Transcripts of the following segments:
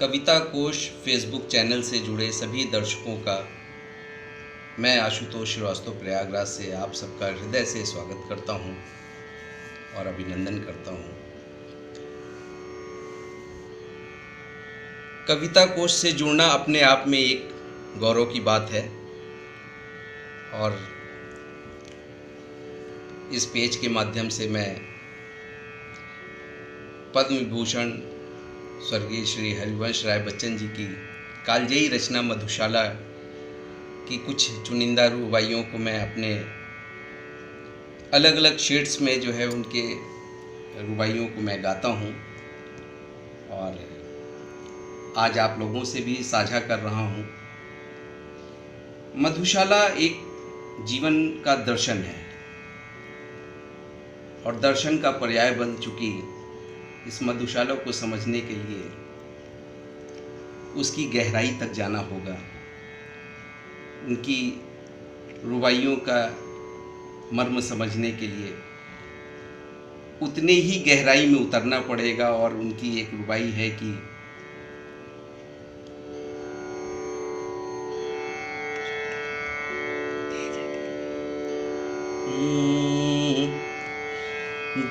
कविता कोश Facebook channel से जुड़े सभी दर्शकों का मैं आशुतोष श्रीवास्तव प्रयागराज से आप सबका हृदय से स्वागत करता हूं और अभिनंदन करता हूं। कविता कोश से जुड़ना अपने आप में एक गौरव की बात है और इस पेज के माध्यम से मैं पद्म विभूषण स्वर्गीय श्री हरिवंश राय बच्चन जी की कालजयी रचना मधुशाला की कुछ चुनिंदा रुबाइयों को मैं अपने अलग अलग शेड्स में जो है उनके रुबाइयों को मैं गाता हूँ और आज आप लोगों से भी साझा कर रहा हूँ। मधुशाला एक जीवन का दर्शन है और दर्शन का पर्याय बन चुकी इस मधुशाला को समझने के लिए उसकी गहराई तक जाना होगा, उनकी रुबाइयों का मर्म समझने के लिए उतने ही गहराई में उतरना पड़ेगा। और उनकी एक रुबाई है कि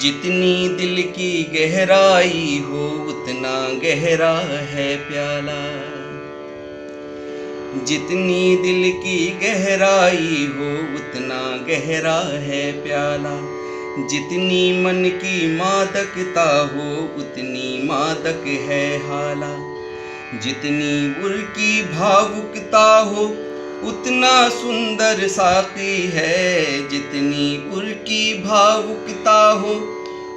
जितनी दिल की गहराई हो उतना गहरा है प्याला, जितनी दिल की गहराई हो उतना गहरा है प्याला, जितनी मन की मादकता हो उतनी मादक है हाला, जितनी उर की भावुकता हो उतना सुंदर साकी है, जितनी उर की भावुकता हो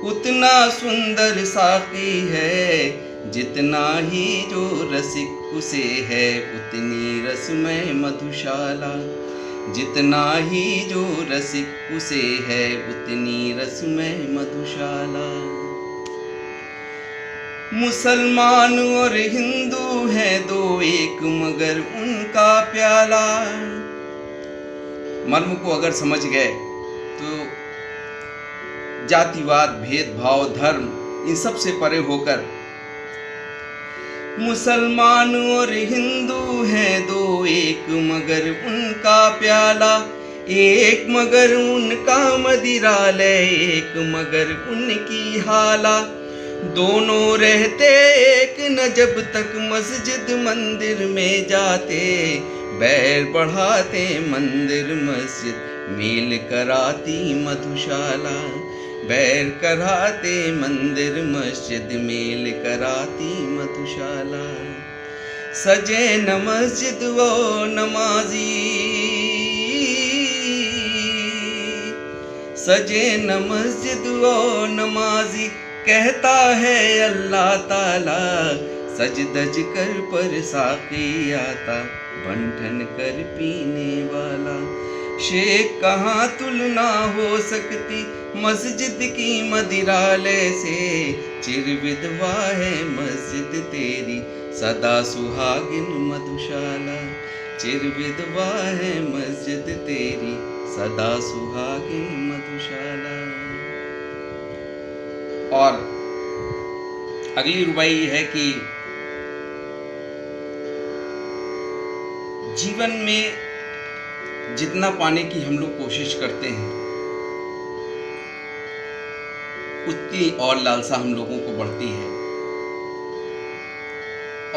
उतना सुंदर साकी है, जितना ही जो रसिक उसे है उतनी रसमय मधुशाला, जितना ही जो रसिक उसे है उतनी रसमय मधुशाला। मुसलमान और हिंदू हैं दो एक मगर उनका प्याला। मर्म को अगर समझ गए तो जातिवाद, भेदभाव, धर्म इन सब से परे होकर मुसलमान और हिंदू हैं दो एक मगर उनका प्याला, एक मगर उनका मदिरालय एक मगर उनकी हाला, दोनों रहते एक न जब तक मस्जिद मंदिर में जाते, बैर बढ़ाते मंदिर मस्जिद मेल कराती मधुशाला, बैर कराते मंदिर मस्जिद मेल कराती मधुशाला। सजे न मस्जिद वो नमाजी, सजे न मस्जिद वो नमाजी, कहता है अल्लाह ताला, सज दज कर पर साकी आता, बंठन कर पीने वाला। शेख कहाँ तुलना हो सकती मस्जिद की मदिरालय से, चिर विधवा है मस्जिद तेरी सदा सुहागिन मधुशाला, चिर विधवा है मस्जिद तेरी सदा सुहागिन मधुशाला। और अगली रुबाई है कि जीवन में जितना पाने की हम लोग कोशिश करते हैं उतनी और लालसा हम लोगों को बढ़ती है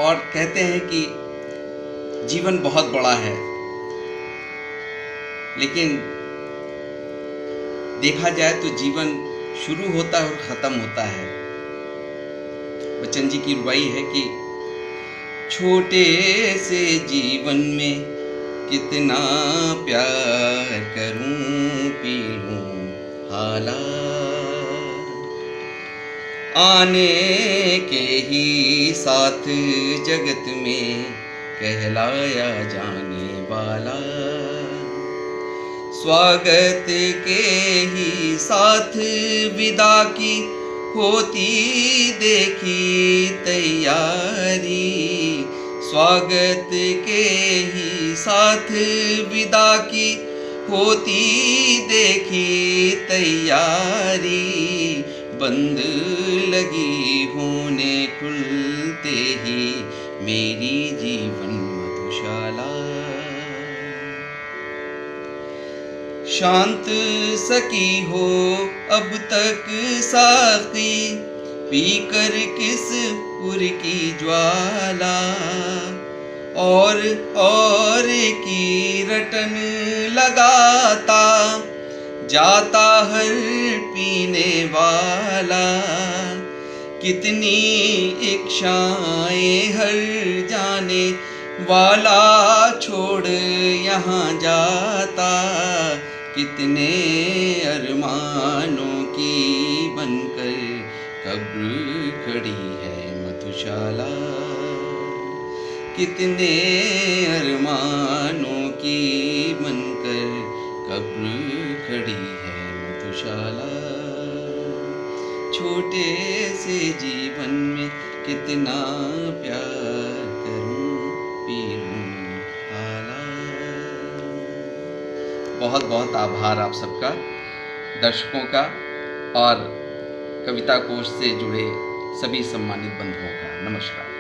और कहते हैं कि जीवन बहुत बड़ा है, लेकिन देखा जाए तो जीवन शुरू होता है और ख़त्म होता है। बच्चन जी की रुबाई है कि छोटे से जीवन में कितना प्यार करूं पी लूं हाला, आने के ही साथ जगत में कहलाया जाने वाला, स्वागत के ही साथ विदा की होती देखी तैयारी, स्वागत के ही साथ विदा की होती देखी तैयारी, बंद लगी होने खुलते ही मेरी जीवन मधुशाला। शांत सकी हो अब तक साकी, पीकर किस उर की ज्वाला, और की रटन लगाता जाता हर पीने वाला। कितनी इच्छाएं हर जाने वाला छोड़ यहाँ जाता, कितने अरमानों की बनकर कब्र खड़ी है मधुशाला। कितने अरमानों की बनकर कब्र खड़ी है मधुशाला। छोटे से जीवन में कितना प्यार करूं, पी लूं हाला। बहुत बहुत आभार आप सबका, दर्शकों का और कविता कोश से जुड़े सभी सम्मानित बंधुओं का। नमस्कार।